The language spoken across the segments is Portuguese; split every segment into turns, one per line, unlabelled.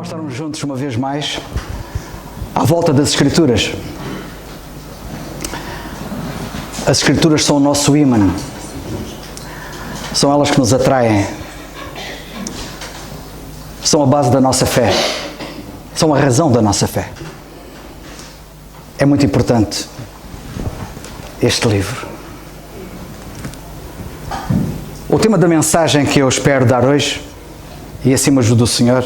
estarmos juntos uma vez mais à volta das Escrituras. As Escrituras são o nosso ímã, são elas que nos atraem, são a base da nossa fé, são a razão da nossa fé. É muito importante este livro. O tema da mensagem que eu espero dar hoje, e assim me ajuda o Senhor,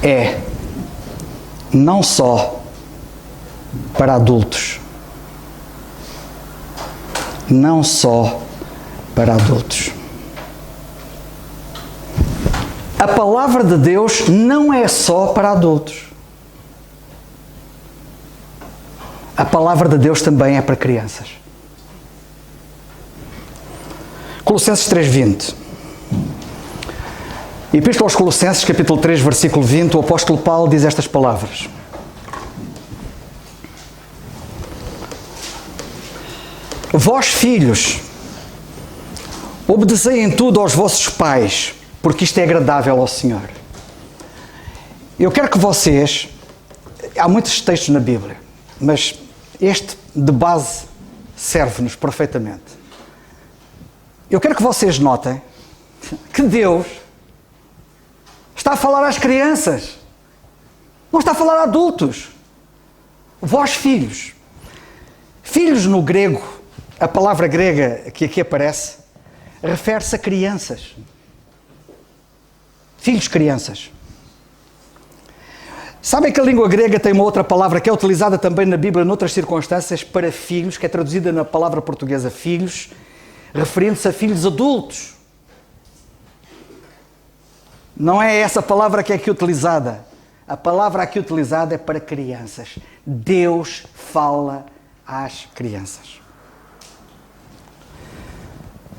é não só para adultos. Não só para adultos. A palavra de Deus não é só para adultos. A palavra de Deus também é para crianças. Colossenses 3:20. Epístola aos Colossenses, capítulo 3, versículo 20, o apóstolo Paulo diz estas palavras. Vós, filhos, obedecei em tudo aos vossos pais, porque isto é agradável ao Senhor. Eu quero que vocês... Há muitos textos na Bíblia, mas este de base serve-nos perfeitamente. Eu quero que vocês notem que Deus está a falar às crianças, não está a falar a adultos. Vós, filhos. Filhos no grego, a palavra grega que aqui aparece, refere-se a crianças. Filhos, crianças. Sabem que a língua grega tem uma outra palavra que é utilizada também na Bíblia noutras circunstâncias para filhos, que é traduzida na palavra portuguesa filhos, referindo-se a filhos adultos. Não é essa palavra que é aqui utilizada. A palavra aqui utilizada é para crianças. Deus fala às crianças.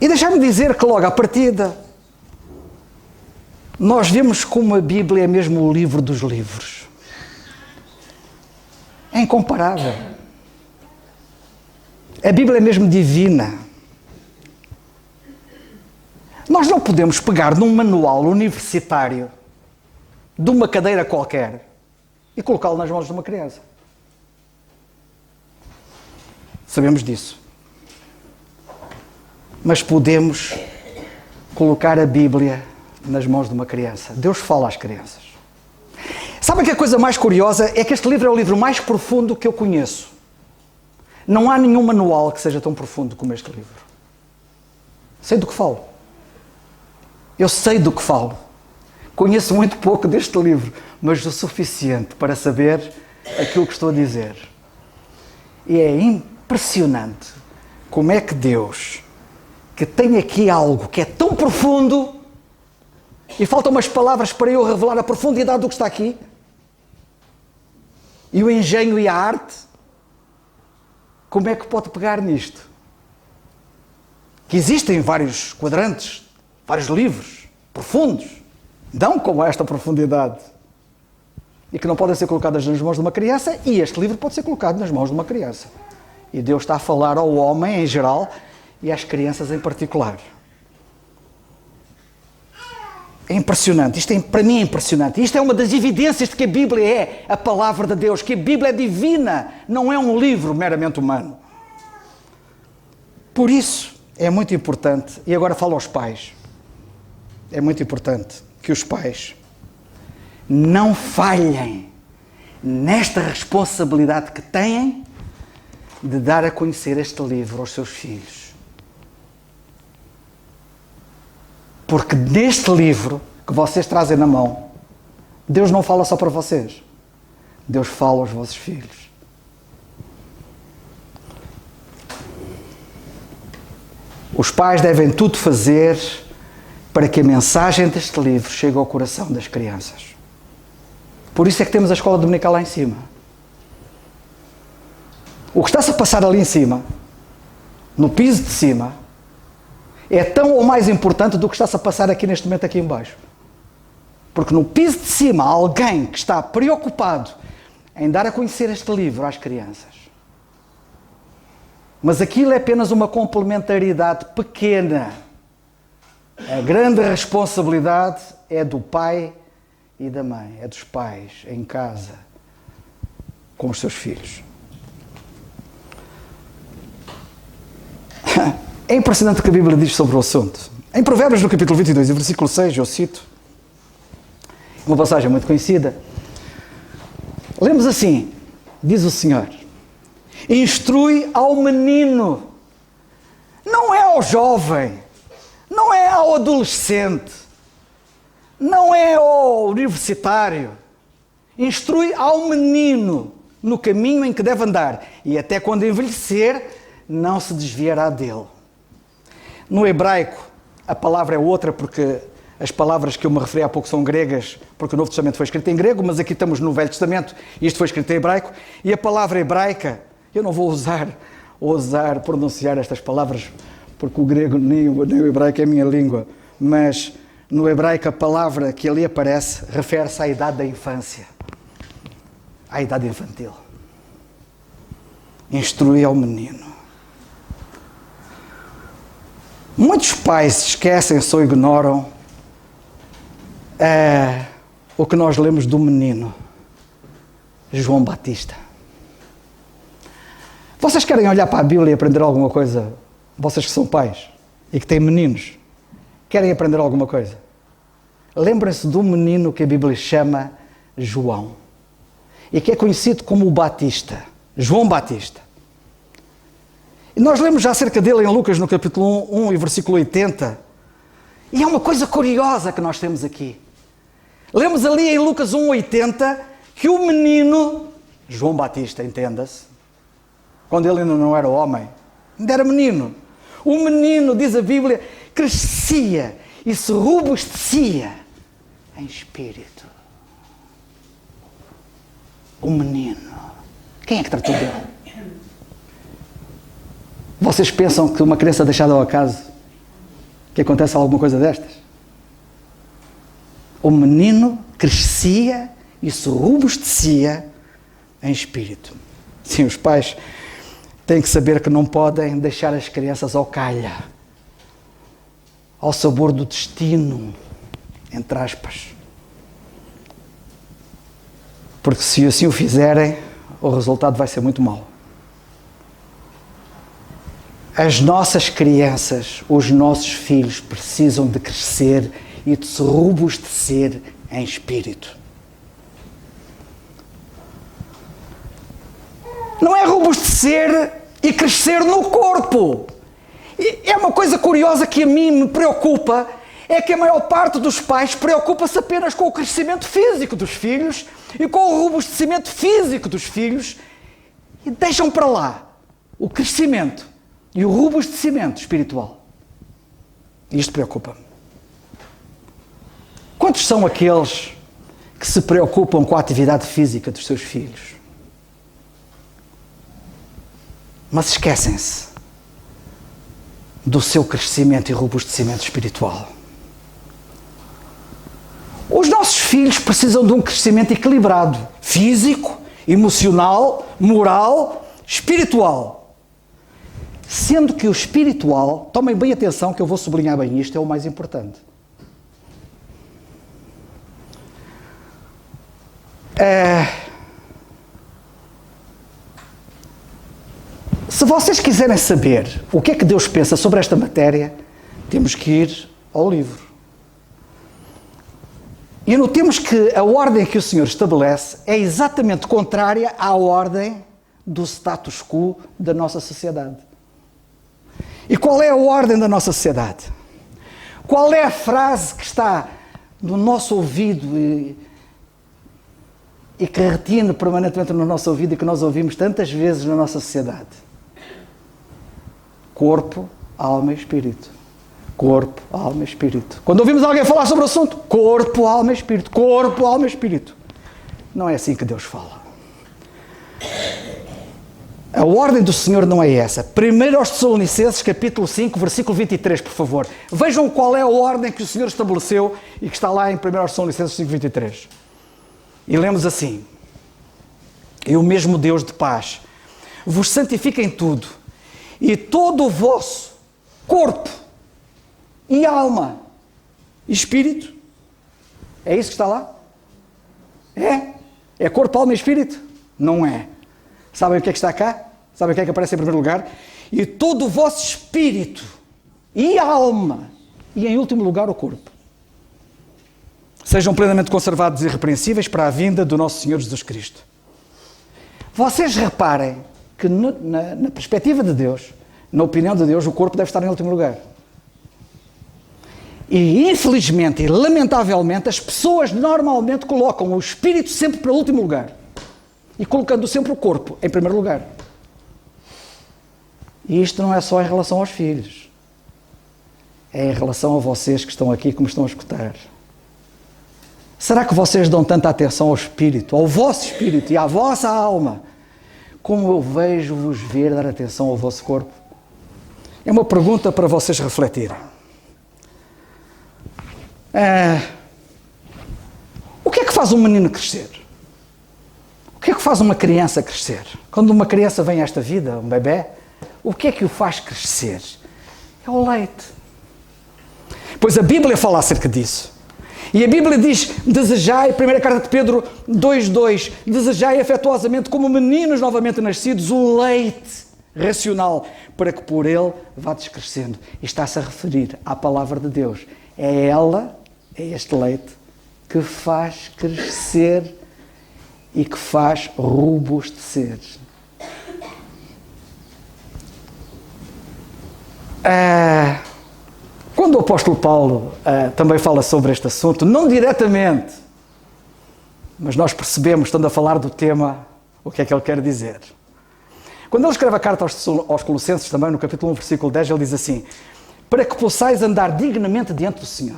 E deixa-me dizer que logo à partida nós vemos como a Bíblia é mesmo o livro dos livros. É incomparável. A Bíblia é mesmo divina. Nós não podemos pegar num manual universitário de uma cadeira qualquer e colocá-lo nas mãos de uma criança. Sabemos disso. Mas podemos colocar a Bíblia nas mãos de uma criança. Deus fala às crianças. Sabem que a coisa mais curiosa é que este livro é o livro mais profundo que eu conheço. Não há nenhum manual que seja tão profundo como este livro. Sei do que falo. Eu sei do que falo. Conheço muito pouco deste livro, mas o suficiente para saber aquilo que estou a dizer. E é impressionante como é que Deus, que tem aqui algo que é tão profundo, e faltam umas palavras para eu revelar a profundidade do que está aqui, e o engenho e a arte, como é que pode pegar nisto? Que existem vários quadrantes, vários livros profundos, não com esta profundidade, e que não podem ser colocadas nas mãos de uma criança, e este livro pode ser colocado nas mãos de uma criança. E Deus está a falar ao homem em geral e às crianças em particular. É impressionante, para mim é impressionante. Isto é uma das evidências de que a Bíblia é a palavra de Deus, que a Bíblia é divina, não é um livro meramente humano. Por isso, é muito importante, e agora falo aos pais, é muito importante que os pais não falhem nesta responsabilidade que têm de dar a conhecer este livro aos seus filhos. Porque neste livro que vocês trazem na mão, Deus não fala só para vocês. Deus fala aos vossos filhos. Os pais devem tudo fazer para que a mensagem deste livro chegue ao coração das crianças. Por isso é que temos a escola dominical lá em cima. O que está-se a passar ali em cima, no piso de cima, é tão ou mais importante do que está-se a passar aqui neste momento aqui em baixo. Porque no piso de cima há alguém que está preocupado em dar a conhecer este livro às crianças. Mas aquilo é apenas uma complementaridade pequena. A grande responsabilidade é do pai e da mãe, é dos pais, em casa, com os seus filhos. É impressionante o que a Bíblia diz sobre o assunto. Em Provérbios, no capítulo 22, versículo 6, eu cito uma passagem muito conhecida. Lemos assim, diz o Senhor: instrui ao menino, não é ao jovem, não é ao adolescente, não é ao universitário. Instrui ao menino no caminho em que deve andar, e até quando envelhecer, não se desviará dele. No hebraico, a palavra é outra, porque as palavras que eu me referi há pouco são gregas, porque o Novo Testamento foi escrito em grego, mas aqui estamos no Velho Testamento e isto foi escrito em hebraico. E a palavra hebraica, eu não vou ousar pronunciar estas palavras, porque o grego nem o hebraico é a minha língua, mas no hebraico a palavra que ali aparece refere-se à idade da infância, à idade infantil. Instruir ao menino. Muitos pais esquecem-se ou ignoram o que nós lemos do menino João Batista. Vocês querem olhar para a Bíblia e aprender alguma coisa? Vocês que são pais e que têm meninos, querem aprender alguma coisa? Lembrem-se do menino que a Bíblia chama João e que é conhecido como o Batista, João Batista. E nós lemos já acerca dele em Lucas, no capítulo 1 e versículo 80. E é uma coisa curiosa que nós temos aqui. Lemos ali em Lucas 1,80 que o menino, João Batista, entenda-se, quando ele ainda não era homem, ainda era menino. O menino, diz a Bíblia, crescia e se robustecia em espírito. O menino. Quem é que tratou dele? Vocês pensam que uma criança deixada ao acaso, que acontece alguma coisa destas? O menino crescia e se robustecia em espírito. Sim, os pais têm que saber que não podem deixar as crianças ao calha, ao sabor do destino, entre aspas. Porque se assim o fizerem, o resultado vai ser muito mau. As nossas crianças, os nossos filhos precisam de crescer e de se robustecer em espírito. Não é robustecer e crescer no corpo. E é uma coisa curiosa que a mim me preocupa, é que a maior parte dos pais preocupa-se apenas com o crescimento físico dos filhos e com o robustecimento físico dos filhos e deixam para lá o crescimento e o robustecimento espiritual. Isto preocupa-me. Quantos são aqueles que se preocupam com a atividade física dos seus filhos, mas esquecem-se do seu crescimento e robustecimento espiritual? Os nossos filhos precisam de um crescimento equilibrado, físico, emocional, moral, espiritual. Sendo que o espiritual, tomem bem atenção que eu vou sublinhar bem isto, é o mais importante. Se vocês quiserem saber o que é que Deus pensa sobre esta matéria, temos que ir ao livro. E notemos que a ordem que o Senhor estabelece é exatamente contrária à ordem do status quo da nossa sociedade. E qual é a ordem da nossa sociedade? Qual é a frase que está no nosso ouvido e que retine permanentemente no nosso ouvido e que nós ouvimos tantas vezes na nossa sociedade? Corpo, alma e espírito. Corpo, alma e espírito. Quando ouvimos alguém falar sobre o assunto, corpo, alma e espírito. Corpo, alma e espírito. Não é assim que Deus fala. A ordem do Senhor não é essa. 1 aos Tessalonicenses, capítulo 5, versículo 23, por favor. Vejam qual é a ordem que o Senhor estabeleceu e que está lá em 1 aos Tessalonicenses 5, 23. E lemos assim: E o mesmo Deus de paz vos santifica em tudo, e todo o vosso corpo e alma e espírito É isso que está lá? É? É corpo, alma e espírito? Não é. Sabem o que é que está cá? Sabem o que é que aparece em primeiro lugar? E todo o vosso espírito e alma, e em último lugar o corpo, sejam plenamente conservados e irrepreensíveis para a vinda do nosso Senhor Jesus Cristo. Vocês reparem que na perspectiva de Deus, na opinião de Deus, o corpo deve estar em último lugar. E infelizmente e lamentavelmente as pessoas normalmente colocam o espírito sempre para o último lugar e colocando sempre o corpo em primeiro lugar. E isto não é só em relação aos filhos, é em relação a vocês que estão aqui, que me estão a escutar. Será que vocês dão tanta atenção ao espírito, ao vosso espírito e à vossa alma, como eu vejo-vos ver dar atenção ao vosso corpo? É uma pergunta para vocês refletirem. O que é que faz um menino crescer? O que é que faz uma criança crescer? Quando uma criança vem a esta vida, um bebê, o que é que o faz crescer? É o leite. Pois a Bíblia fala acerca disso. E a Bíblia diz, desejai, primeira carta de Pedro 2:2, desejai afetuosamente como meninos novamente nascidos o leite racional, para que por ele vades crescendo. E está-se a referir à palavra de Deus. É ela, é este leite, que faz crescer e que faz robustecer. Quando o apóstolo Paulo também fala sobre este assunto, não diretamente, mas nós percebemos, estando a falar do tema, o que é que ele quer dizer. Quando ele escreve a carta aos Colossenses, também no capítulo 1, versículo 10, ele diz assim: para que possais andar dignamente diante do Senhor,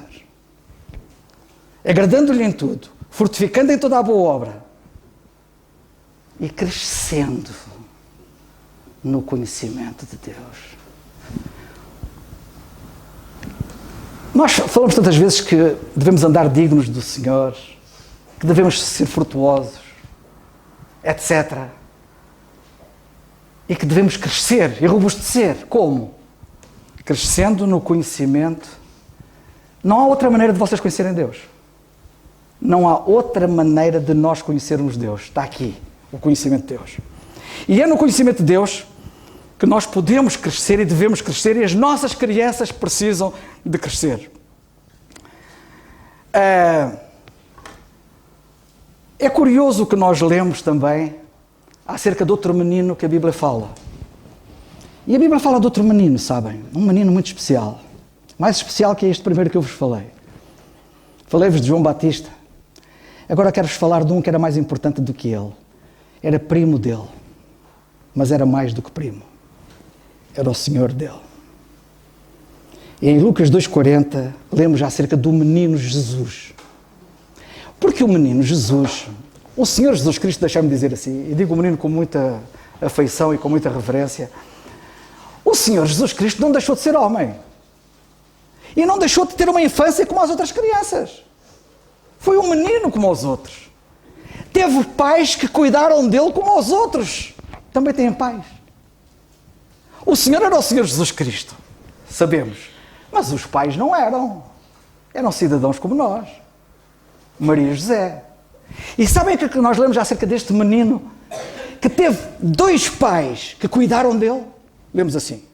agradando-lhe em tudo, fortificando em toda a boa obra e crescendo no conhecimento de Deus. Nós falamos tantas vezes que devemos andar dignos do Senhor, que devemos ser frutuosos, etc. E que devemos crescer e robustecer. Como? Crescendo no conhecimento. Não há outra maneira de vocês conhecerem Deus. Não há outra maneira de nós conhecermos Deus. Está aqui, o conhecimento de Deus. E é no conhecimento de Deus que nós podemos crescer e devemos crescer, e as nossas crianças precisam de crescer. É curioso que nós lemos também acerca de outro menino que a Bíblia fala. E a Bíblia fala de outro menino, sabem? Um menino muito especial. Mais especial que este primeiro que eu vos falei. Falei-vos de João Batista. Agora quero-vos falar de um que era mais importante do que ele. Era primo dele. Mas era mais do que primo. Era o Senhor dele. E em Lucas 2,40 lemos acerca do menino Jesus. Porque o menino Jesus, o Senhor Jesus Cristo, deixa-me dizer assim, e digo o menino com muita afeição e com muita reverência, o Senhor Jesus Cristo não deixou de ser homem. E não deixou de ter uma infância como as outras crianças. Foi um menino como os outros. Teve pais que cuidaram dele como os outros. Também têm pais. O Senhor era o Senhor Jesus Cristo, sabemos, mas os pais não eram. Eram cidadãos como nós. Maria e José. E sabem o que nós lemos acerca deste menino que teve dois pais que cuidaram dele? Lemos assim,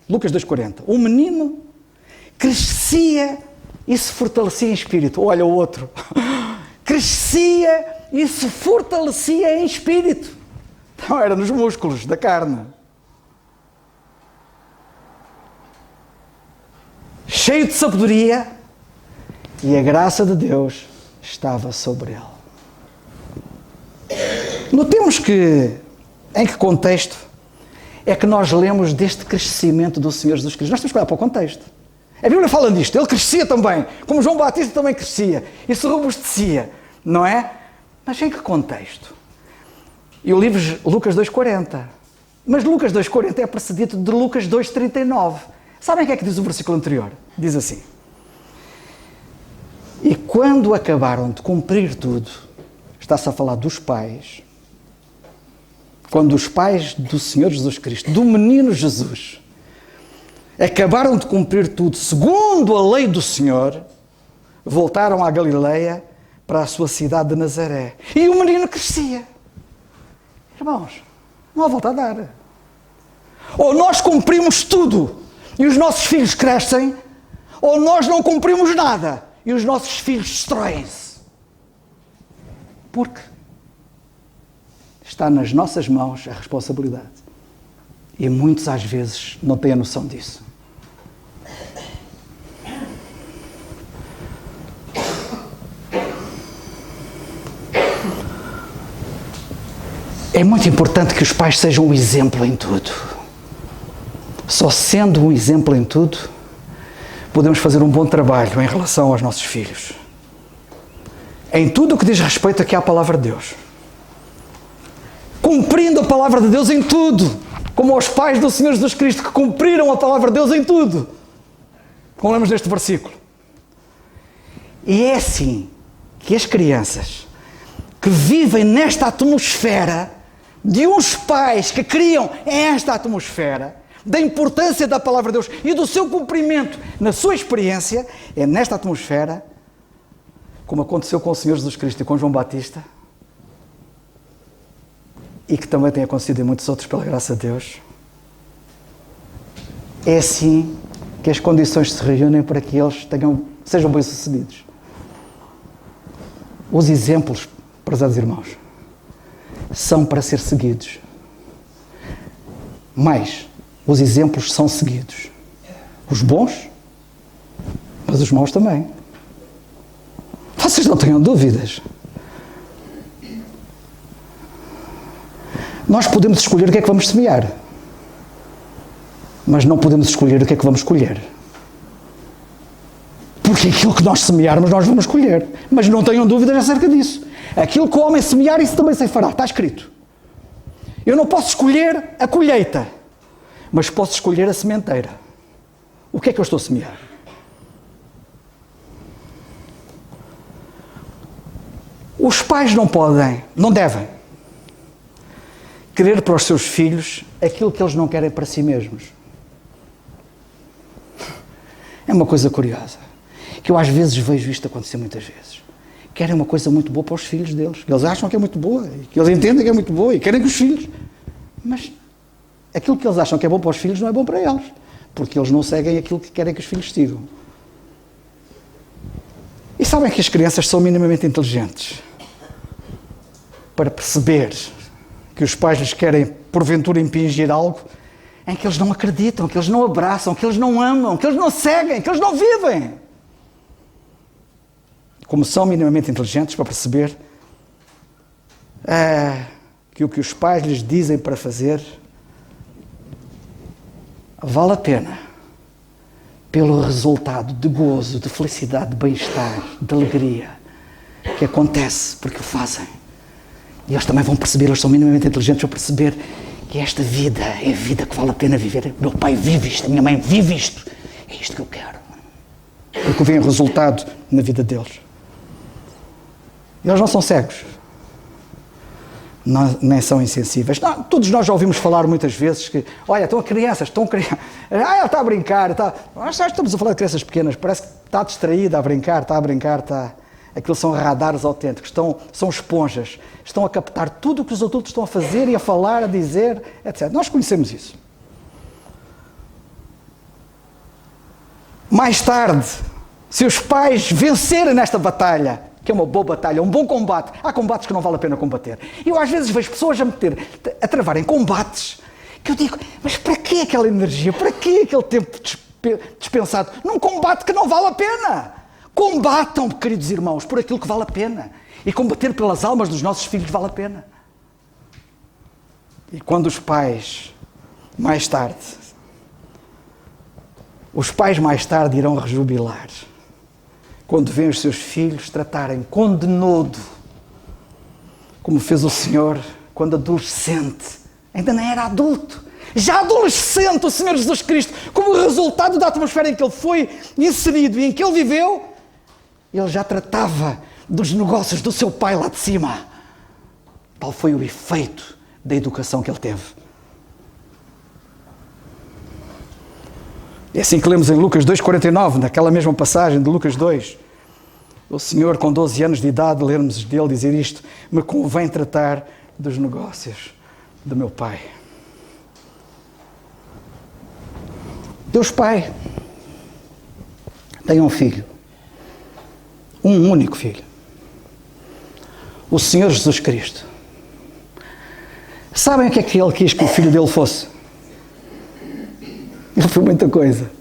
Lucas 2,40. Um menino crescia e se fortalecia em espírito. Olha o outro. Crescia e se fortalecia em espírito. Então era nos músculos da carne. Cheio de sabedoria, e a graça de Deus estava sobre ele. Notemos que, em que contexto é que nós lemos deste crescimento do Senhor Jesus Cristo. Nós temos que olhar para o contexto. A Bíblia fala disto, ele crescia também, como João Batista também crescia, e se robustecia, não é? Mas em que contexto? Eu li-vos Lucas 2,40, mas Lucas 2,40 é precedido de Lucas 2,39. Sabem o que é que diz o versículo anterior? Diz assim: e quando acabaram de cumprir tudo, está-se a falar dos pais, quando os pais do Senhor Jesus Cristo, do menino Jesus, acabaram de cumprir tudo segundo a lei do Senhor, voltaram à Galileia para a sua cidade de Nazaré. E o menino crescia. Irmãos, não há volta a dar. Ou nós cumprimos tudo e os nossos filhos crescem, ou nós não cumprimos nada e os nossos filhos destroem-se. Porque está nas nossas mãos a responsabilidade. E muitos às vezes não têm a noção disso. É muito importante que os pais sejam um exemplo em tudo. Só sendo um exemplo em tudo, podemos fazer um bom trabalho em relação aos nossos filhos. Em tudo o que diz respeito aqui à palavra de Deus. Cumprindo a palavra de Deus em tudo. Como aos pais do Senhor Jesus Cristo que cumpriram a palavra de Deus em tudo. Como lemos neste versículo. E é assim que as crianças que vivem nesta atmosfera de uns pais que criam esta atmosfera da importância da palavra de Deus e do seu cumprimento na sua experiência, é nesta atmosfera, como aconteceu com o Senhor Jesus Cristo e com João Batista, e que também tem acontecido em muitos outros pela graça de Deus, é assim que as condições se reúnem para que eles sejam bem-sucedidos. Os exemplos, prezados irmãos, são para ser seguidos. Mas os exemplos são seguidos. Os bons, mas os maus também. Vocês não tenham dúvidas. Nós podemos escolher o que é que vamos semear, mas não podemos escolher o que é que vamos colher. Porque aquilo que nós semearmos, nós vamos colher. Mas não tenham dúvidas acerca disso. Aquilo que o homem semear, isso também se fará. Está escrito. Eu não posso escolher a colheita, mas posso escolher a sementeira. O que é que eu estou a semear? Os pais não devem querer para os seus filhos aquilo que eles não querem para si mesmos. É uma coisa curiosa, que eu às vezes vejo isto acontecer muitas vezes. Querem uma coisa muito boa para os filhos deles, que eles acham que é muito boa, e que eles entendem que é muito boa, e querem que os filhos... Mas aquilo que eles acham que é bom para os filhos não é bom para eles, porque eles não seguem aquilo que querem que os filhos sigam. E sabem que as crianças são minimamente inteligentes para perceber que os pais lhes querem, porventura, impingir algo em que eles não acreditam, que eles não abraçam, que eles não amam, que eles não seguem, que eles não vivem. Como são minimamente inteligentes para perceber que o que os pais lhes dizem para fazer vale a pena pelo resultado de gozo, de felicidade, de bem-estar, de alegria que acontece porque o fazem. E eles também vão perceber, eles são minimamente inteligentes para perceber que esta vida é a vida que vale a pena viver. Meu pai vive isto, a minha mãe vive isto. É isto que eu quero. Porque vem o resultado na vida deles. Eles não são cegos. Nem são insensíveis. Não, todos nós já ouvimos falar muitas vezes que, olha, estão crianças, ela está a brincar, estamos a falar de crianças pequenas, parece que está distraída a brincar, está... Aquilo são radares autênticos, são esponjas, estão a captar tudo o que os adultos estão a fazer e a falar, a dizer, etc. Nós conhecemos isso. Mais tarde, se os pais vencerem nesta batalha, que é uma boa batalha, um bom combate, há combates que não vale a pena combater. E eu às vezes vejo pessoas a travarem combates, que eu digo, mas para que aquela energia, para que aquele tempo dispensado num combate que não vale a pena? Combatam, queridos irmãos, por aquilo que vale a pena. E combater pelas almas dos nossos filhos vale a pena. E quando os pais mais tarde irão rejubilar, quando veem os seus filhos tratarem com denodo, como fez o Senhor quando adolescente, ainda nem era adulto, já adolescente, o Senhor Jesus Cristo, como resultado da atmosfera em que Ele foi inserido e em que Ele viveu, Ele já tratava dos negócios do seu pai lá de cima. Tal foi o efeito da educação que ele teve. É assim que lemos em Lucas 2,49, naquela mesma passagem de Lucas 2. O senhor, com 12 anos de idade, lermos dele dizer isto: me convém tratar dos negócios do meu pai. Deus Pai tem um filho, um único filho, o Senhor Jesus Cristo. Sabem o que é que ele quis que o filho dele fosse? Ele foi muita coisa.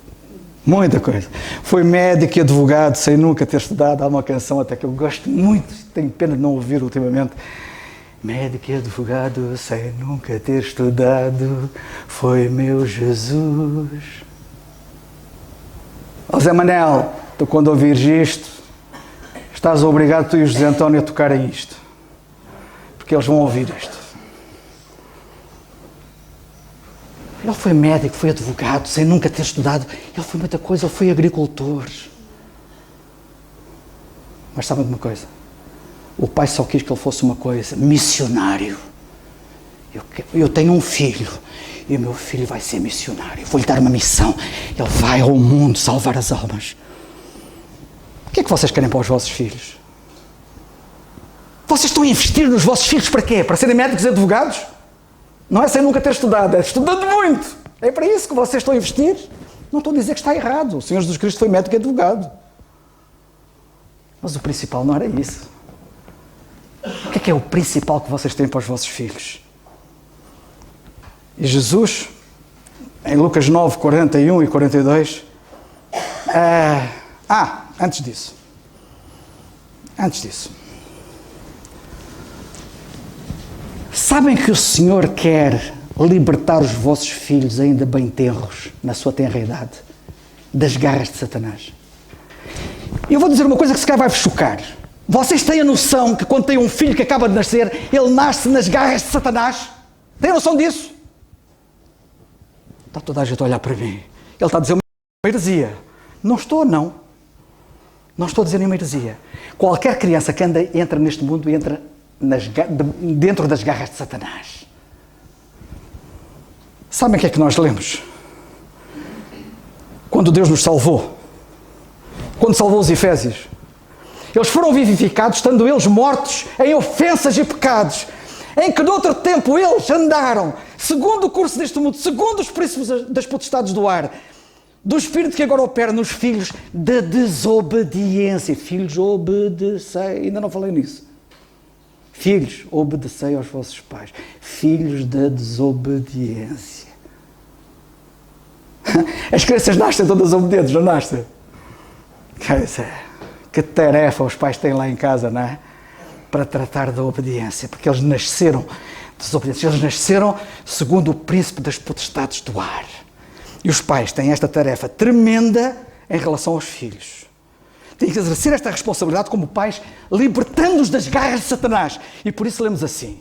Muita coisa. Foi médico e advogado sem nunca ter estudado. Há uma canção até que eu gosto muito, tenho pena de não ouvir ultimamente. Médico e advogado sem nunca ter estudado, foi meu Jesus. Ó Zé Manel, tu quando ouvires isto, estás obrigado, tu e o José António, a tocarem isto. Porque eles vão ouvir isto. Ele foi médico, foi advogado, sem nunca ter estudado. Ele foi muita coisa, ele foi agricultor. Mas sabem de uma coisa? O pai só quis que ele fosse uma coisa: missionário. Eu tenho um filho, e o meu filho vai ser missionário. Vou-lhe dar uma missão. Ele vai ao mundo salvar as almas. O que é que vocês querem para os vossos filhos? Vocês estão a investir nos vossos filhos para quê? Para serem médicos e advogados? Não é sem nunca ter estudado, é estudando muito. É para isso que vocês estão a investir. Não estou a dizer que está errado. O Senhor Jesus Cristo foi médico e advogado. Mas o principal não era isso. O que é o principal que vocês têm para os vossos filhos? E Jesus, em Lucas 9, 41 e 42... Antes disso. Sabem que o Senhor quer libertar os vossos filhos ainda bem tenros, na sua tenra idade, das garras de Satanás? E eu vou dizer uma coisa que se calhar vai-vos chocar. Vocês têm a noção que quando têm um filho que acaba de nascer, ele nasce nas garras de Satanás? Têm a noção disso? Está toda a gente a olhar para mim. Ele está a dizer uma heresia. Não estou a dizer nenhuma heresia. Qualquer criança que entra neste mundo entra dentro das garras de Satanás. Sabem o que é que nós lemos? Quando Deus nos salvou, quando salvou os Efésios, eles foram vivificados, estando eles mortos em ofensas e pecados, em que noutro tempo eles andaram, segundo o curso deste mundo, segundo os príncipes das potestades do ar, do espírito que agora opera nos filhos da desobediência. Filhos, obedecei. Ainda não falei nisso. Filhos, obedecei aos vossos pais. Filhos da desobediência. As crianças nascem todas obedientes, não nascem? Que tarefa os pais têm lá em casa, não é? Para tratar da obediência, porque eles nasceram desobedientes. Eles nasceram segundo o príncipe das potestades do ar. E os pais têm esta tarefa tremenda em relação aos filhos. Têm que exercer esta responsabilidade como pais, libertando-os das garras de Satanás. E por isso lemos assim,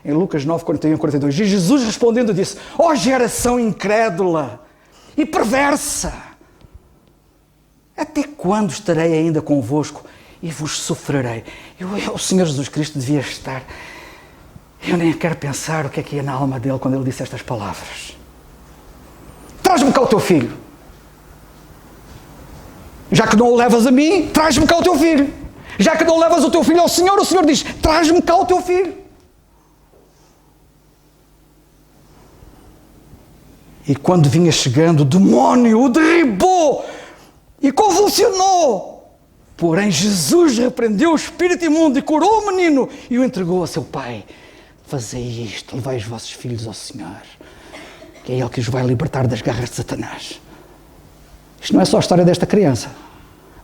em Lucas 9, 41 e 42. E Jesus respondendo disse: ó geração incrédula e perversa, até quando estarei ainda convosco e vos sofrerei? O Senhor Jesus Cristo devia estar... Eu nem quero pensar o que é que ia na alma dele quando ele disse estas palavras. Traz-me cá o teu filho. Já que não o levas a mim, traz-me cá o teu filho. Já que não levas o teu filho ao Senhor, o Senhor diz: traz-me cá o teu filho. E quando vinha chegando, o demónio o derribou e convulsionou. Porém, Jesus repreendeu o espírito imundo e curou o menino e o entregou a seu pai. Fazei isto, levai os vossos filhos ao Senhor, que é Ele que os vai libertar das garras de Satanás. Isto não é só a história desta criança,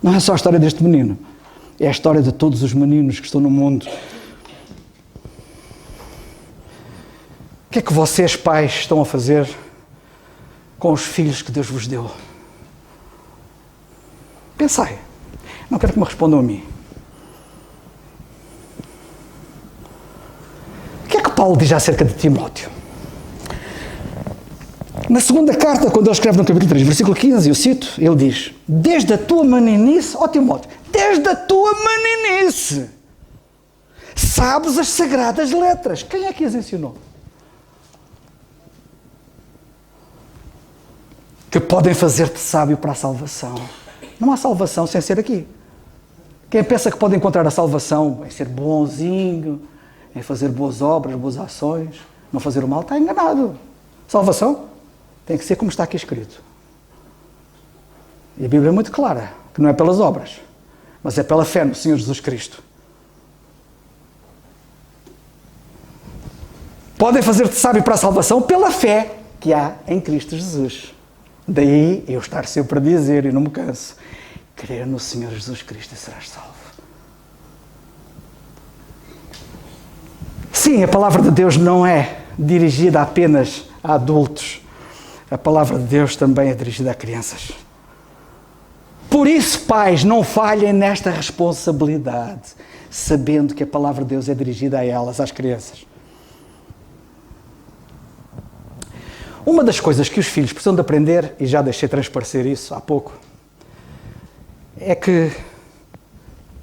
não é só a história deste menino, é a história de todos os meninos que estão no mundo. O que é que vocês, pais, estão a fazer com os filhos que Deus vos deu? Pensai, não quero que me respondam a mim. O que é que Paulo diz acerca de Timóteo? Na segunda carta, quando ele escreve no capítulo 3, versículo 15, eu cito, ele diz: desde a tua meninice, ó Timóteo, desde a tua meninice, sabes as sagradas letras. Quem é que as ensinou? Que podem fazer-te sábio para a salvação. Não há salvação sem ser aqui. Quem pensa que pode encontrar a salvação em ser bonzinho, em fazer boas obras, boas ações, não fazer o mal, está enganado. Salvação tem que ser como está aqui escrito. E a Bíblia é muito clara, que não é pelas obras, mas é pela fé no Senhor Jesus Cristo. Podem fazer-te sábio para a salvação pela fé que há em Cristo Jesus. Daí eu estar sempre a dizer, e não me canso, crer no Senhor Jesus Cristo e serás salvo. Sim, a palavra de Deus não é dirigida apenas a adultos. A palavra de Deus também é dirigida a crianças. Por isso, pais, não falhem nesta responsabilidade, sabendo que a palavra de Deus é dirigida a elas, às crianças. Uma das coisas que os filhos precisam de aprender, e já deixei transparecer isso há pouco, é que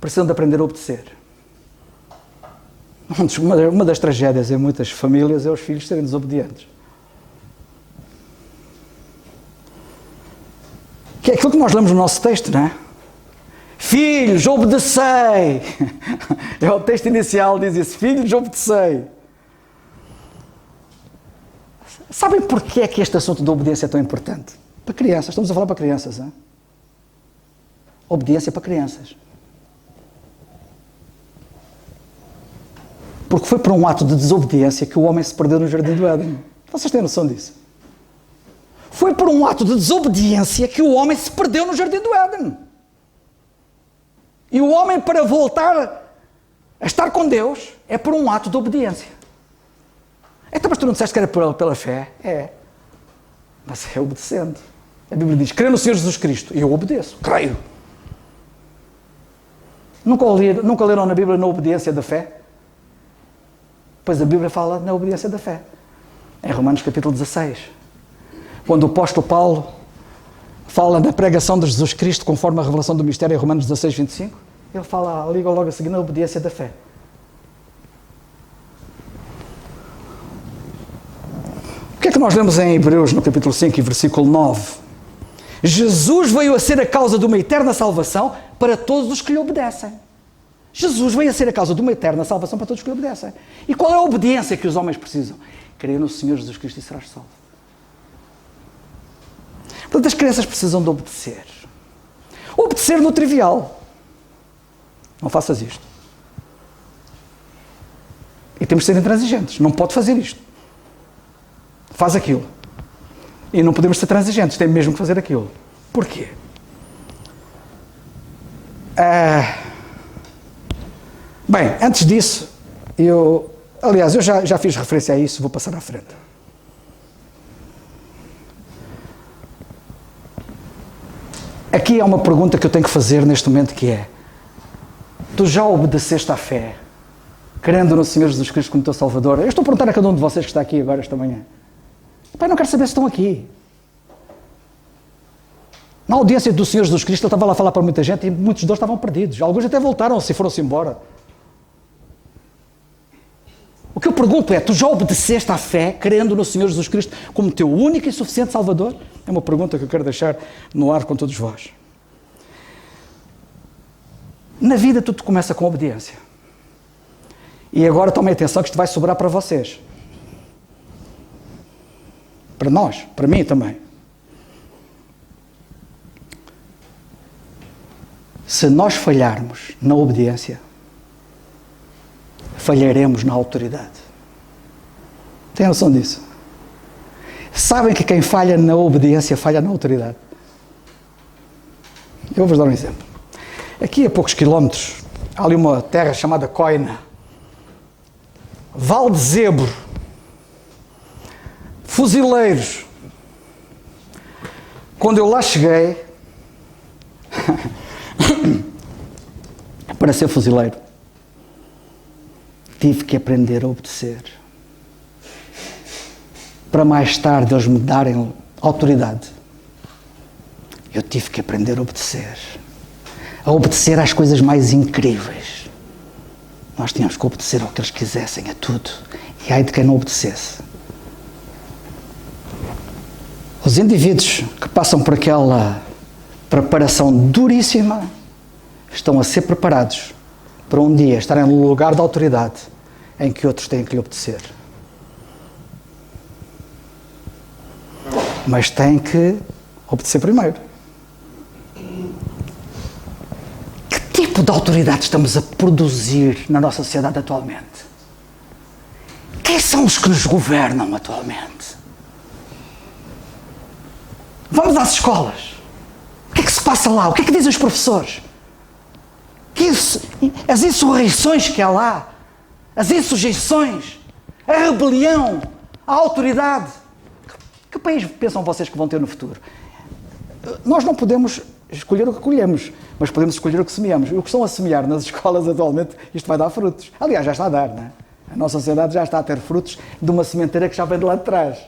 precisam de aprender a obedecer. Uma das tragédias em muitas famílias é os filhos serem desobedientes. Que é aquilo que nós lemos no nosso texto, não é? Filhos, obedecei! É o texto inicial, diz isso. Filhos, obedecei! Sabem porquê é que este assunto da obediência é tão importante? Para crianças, estamos a falar para crianças, não é? Obediência para crianças. Porque foi por um ato de desobediência que o homem se perdeu no jardim do Éden. Vocês têm noção disso? Foi por um ato de desobediência que o homem se perdeu no jardim do Éden. E o homem, para voltar a estar com Deus, é por um ato de obediência. Então, mas tu não disseste que era pela fé? É. Mas é obedecendo. A Bíblia diz, crê no Senhor Jesus Cristo. E eu obedeço, creio. Nunca leram na Bíblia na obediência da fé? Pois a Bíblia fala na obediência da fé. Em Romanos capítulo 16. Quando o apóstolo Paulo fala da pregação de Jesus Cristo conforme a revelação do mistério em Romanos 16, 25, ele fala, liga logo a seguir, na obediência da fé. O que é que nós lemos em Hebreus, no capítulo 5 e versículo 9? Jesus veio a ser a causa de uma eterna salvação para todos os que lhe obedecem. Jesus veio a ser a causa de uma eterna salvação para todos os que lhe obedecem. E qual é a obediência que os homens precisam? Crer no Senhor Jesus Cristo e serás salvo. Portanto, as crianças precisam de obedecer. Obedecer no trivial. Não faças isto. E temos de ser intransigentes. Não pode fazer isto. Faz aquilo. E não podemos ser transigentes. Tem mesmo que fazer aquilo. Porquê? Bem, antes disso, eu já fiz referência a isso, vou passar à frente. Aqui há uma pergunta que eu tenho que fazer neste momento, que é: tu já obedeceste à fé, crendo no Senhor Jesus Cristo como teu Salvador? Eu estou a perguntar a cada um de vocês que está aqui agora esta manhã. Pai, não quero saber se estão aqui. Na audiência do Senhor Jesus Cristo, ele estava lá a falar para muita gente e muitos deles estavam perdidos. Alguns até voltaram-se e foram-se embora. O que eu pergunto é, tu já obedeceste à fé, crendo no Senhor Jesus Cristo como teu único e suficiente Salvador? É uma pergunta que eu quero deixar no ar com todos vós. Na vida tudo começa com obediência. E agora tomem atenção que isto vai sobrar para vocês. Para nós, para mim também. Se nós falharmos na obediência, falharemos na autoridade. Têm noção disso? Sabem que quem falha na obediência falha na autoridade? Eu vou-vos dar um exemplo. Aqui a poucos quilómetros, há ali uma terra chamada Coina, Val de Zebro, fuzileiros. Quando eu lá cheguei, para ser fuzileiro, tive que aprender a obedecer. Para mais tarde eles me darem autoridade. Eu tive que aprender a obedecer. A obedecer às coisas mais incríveis. Nós tínhamos que obedecer ao que eles quisessem, a tudo. E ai de quem não obedecesse. Os indivíduos que passam por aquela preparação duríssima estão a ser preparados para um dia estarem no lugar de autoridade em que outros têm que lhe obedecer. Mas têm que obedecer primeiro. Que tipo de autoridade estamos a produzir na nossa sociedade atualmente? Quem são os que nos governam atualmente? Vamos às escolas. O que é que se passa lá? O que é que dizem os professores? As insurreições que há lá, as insurreições, a rebelião, a autoridade. Que país pensam vocês que vão ter no futuro? Nós não podemos escolher o que colhemos, mas podemos escolher o que semeamos. E o que estão a semear nas escolas atualmente, isto vai dar frutos. Aliás, já está a dar, não é? A nossa sociedade já está a ter frutos de uma sementeira que já vem de lá de trás.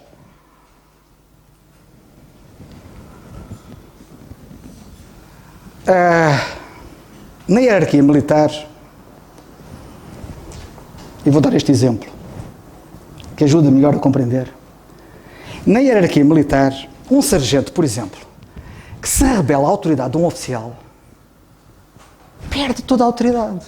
Na hierarquia militar, e vou dar este exemplo, que ajuda melhor a compreender. Na hierarquia militar, um sargento, por exemplo, que se rebela à autoridade de um oficial, perde toda a autoridade.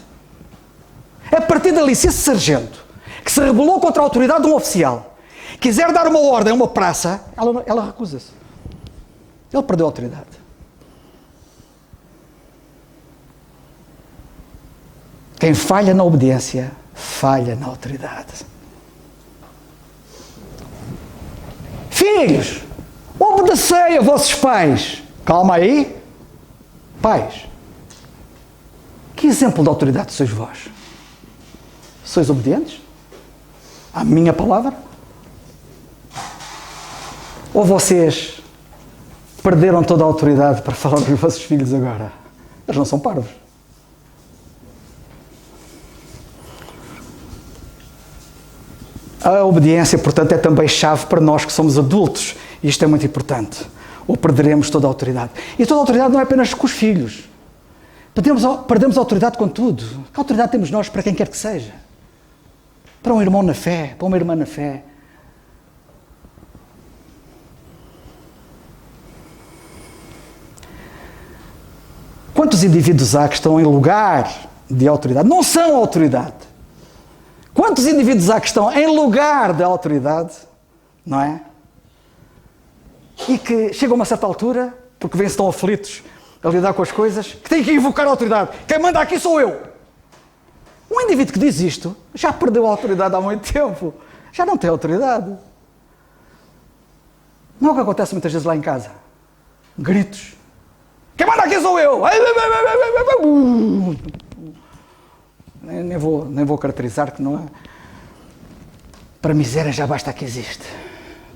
A partir dali, se esse sargento, que se rebelou contra a autoridade de um oficial, quiser dar uma ordem a uma praça, ela recusa-se. Ele perdeu a autoridade. Quem falha na obediência, falha na autoridade. Filhos, obedecei a vossos pais. Calma aí. Pais, que exemplo de autoridade sois vós? Sois obedientes à minha palavra? Ou vocês perderam toda a autoridade para falar dos vossos filhos agora? Eles não são parvos. A obediência, portanto, é também chave para nós que somos adultos. E isto é muito importante. Ou perderemos toda a autoridade. E toda a autoridade não é apenas com os filhos. Perdemos a autoridade com tudo. Que autoridade temos nós para quem quer que seja? Para um irmão na fé, para uma irmã na fé. Quantos indivíduos há que estão em lugar de autoridade? Não são autoridade. Quantos indivíduos há que estão em lugar da autoridade, não é? E que chegam a uma certa altura, porque vêm-se tão aflitos a lidar com as coisas, que têm que invocar a autoridade. Quem manda aqui sou eu. Um indivíduo que diz isto, já perdeu a autoridade há muito tempo. Já não tem autoridade. Não é o que acontece muitas vezes lá em casa. Gritos. Quem manda aqui sou eu. Nem vou caracterizar, que não é. Para a miséria já basta que existe,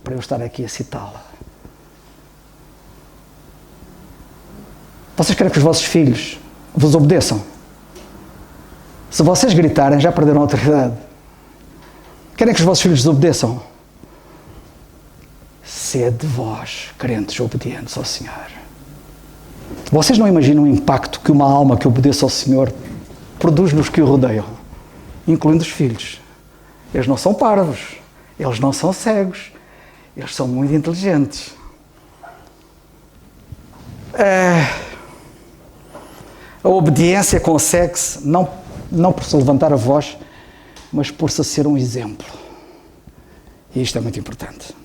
para eu estar aqui a citá-la. Vocês querem que os vossos filhos vos obedeçam? Se vocês gritarem, já perderam a autoridade. Querem que os vossos filhos desobedeçam? Sede vós, crentes obedientes ao Senhor. Vocês não imaginam o impacto que uma alma que obedeça ao Senhor produz nos que o rodeiam, incluindo os filhos. Eles não são parvos, eles não são cegos, eles são muito inteligentes. A obediência consegue-se não por se levantar a voz, mas por se ser um exemplo. E isto é muito importante.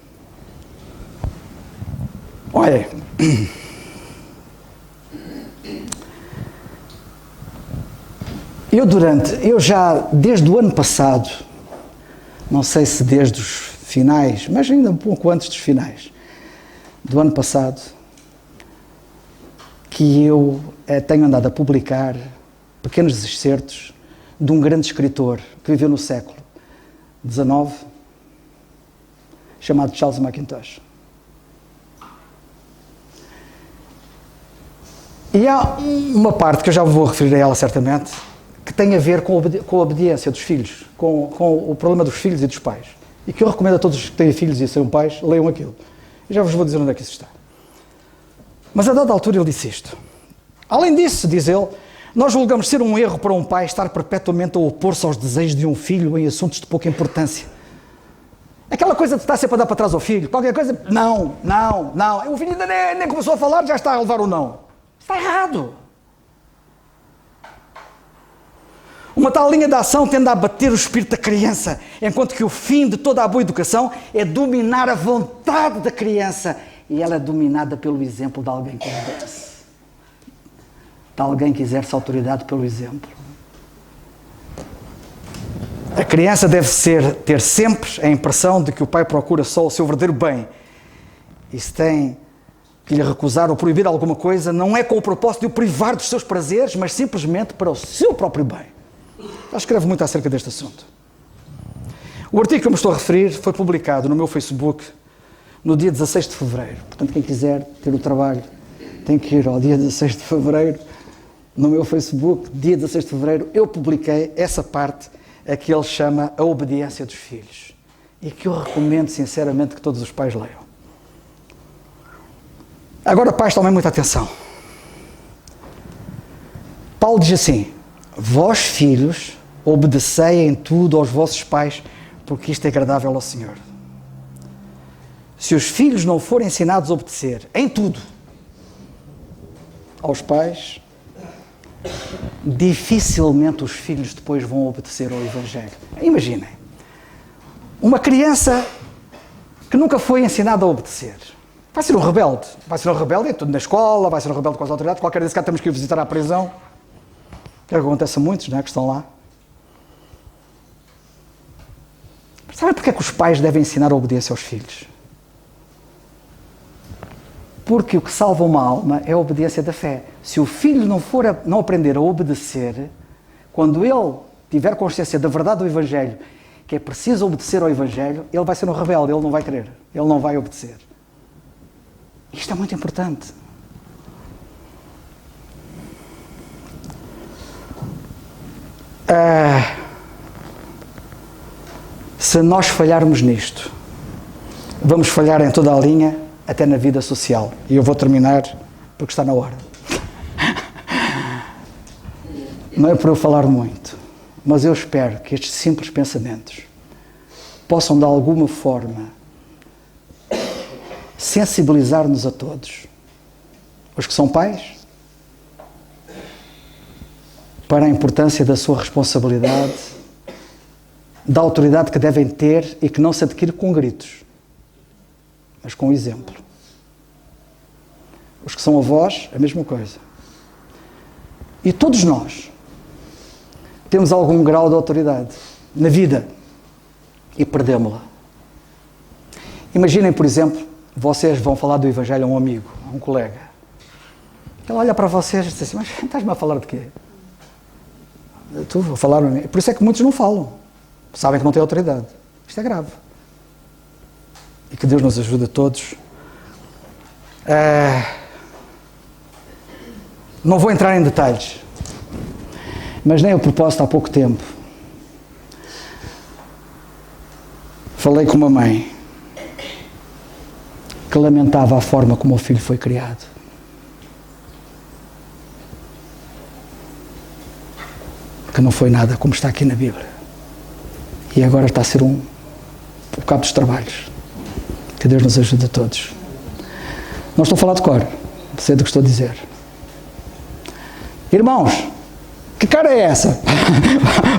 Olha, eu já, desde o ano passado, não sei se desde os finais, mas ainda um pouco antes dos finais do ano passado, que eu tenho andado a publicar pequenos excertos de um grande escritor que viveu no século XIX, chamado Charles Mackintosh. E há uma parte, que eu já vou referir a ela certamente, que tem a ver com a obediência dos filhos, com o problema dos filhos e dos pais. E que eu recomendo a todos que têm filhos e são pais, leiam aquilo. Eu já vos vou dizer onde é que isso está. Mas a dada altura ele disse isto. Além disso, diz ele, nós julgamos ser um erro para um pai estar perpetuamente a opor-se aos desejos de um filho em assuntos de pouca importância. Aquela coisa de estar sempre a dar para trás ao filho, qualquer coisa, não. O filho ainda nem começou a falar, já está a levar o não. Está errado. Uma tal linha de ação tende a abater o espírito da criança, enquanto que o fim de toda a boa educação é dominar a vontade da criança, e ela é dominada pelo exemplo de alguém que obedece, de alguém que exerce autoridade pelo exemplo. A criança deve ter sempre a impressão de que o pai procura só o seu verdadeiro bem, e se tem que lhe recusar ou proibir alguma coisa, não é com o propósito de o privar dos seus prazeres, mas simplesmente para o seu próprio bem. Já escrevo muito acerca deste assunto. O artigo que eu me estou a referir foi publicado no meu Facebook no dia 16 de fevereiro. Portanto, quem quiser ter o trabalho tem que ir ao dia 16 de fevereiro no meu Facebook. Dia 16 de fevereiro eu publiquei essa parte a que ele chama a obediência dos filhos e que eu recomendo sinceramente que todos os pais leiam. Agora, pais, tomem muita atenção. Paulo diz assim: vós, filhos, obedecei em tudo aos vossos pais, porque isto é agradável ao Senhor. Se os filhos não forem ensinados a obedecer em tudo aos pais, dificilmente os filhos depois vão obedecer ao Evangelho. Imaginem, uma criança que nunca foi ensinada a obedecer. Vai ser um rebelde. Vai ser um rebelde em tudo, na escola, vai ser um rebelde com as autoridades. Qualquer dia temos que ir visitar à prisão. Que acontece a muitos, não é, que estão lá. Sabem porque é que os pais devem ensinar a obediência aos filhos? Porque o que salva uma alma é a obediência da fé. Se o filho não aprender a obedecer, quando ele tiver consciência da verdade do Evangelho, que é preciso obedecer ao Evangelho, ele vai ser um rebelde, ele não vai querer, ele não vai obedecer. Isto é muito importante. Se nós falharmos nisto, vamos falhar em toda a linha, até na vida social. E eu vou terminar porque está na hora. Não é para eu falar muito, mas eu espero que estes simples pensamentos possam de alguma forma sensibilizar-nos a todos, os que são pais, para a importância da sua responsabilidade, da autoridade que devem ter e que não se adquire com gritos, mas com exemplo. Os que são avós, a mesma coisa. E todos nós temos algum grau de autoridade na vida e perdemos-la. Imaginem, por exemplo, vocês vão falar do Evangelho a um amigo, a um colega. Ele olha para vocês e diz assim: mas estás-me a falar de quê? Tu vou falar. Por isso é que muitos não falam. Sabem que não têm autoridade. Isto é grave. E que Deus nos ajude a todos. Não vou entrar em detalhes, mas nem a propósito, há pouco tempo falei com uma mãe que lamentava a forma como o filho foi criado. Que não foi nada como está aqui na Bíblia. E agora está a ser o cabo dos trabalhos. Que Deus nos ajude a todos. Não estou a falar de cor, sei do que estou a dizer. Irmãos, que cara é essa?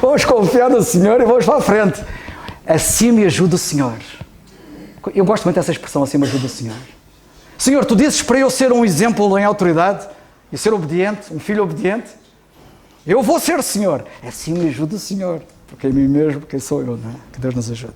Vamos confiar no Senhor e vamos para a frente. Assim me ajuda o Senhor. Eu gosto muito dessa expressão, assim me ajuda o Senhor. Senhor, tu dizes para eu ser um exemplo em autoridade e ser obediente, um filho obediente. Eu vou ser, Senhor. Assim me ajuda o Senhor. Porque em mim mesmo, quem sou eu, não é? Que Deus nos ajude.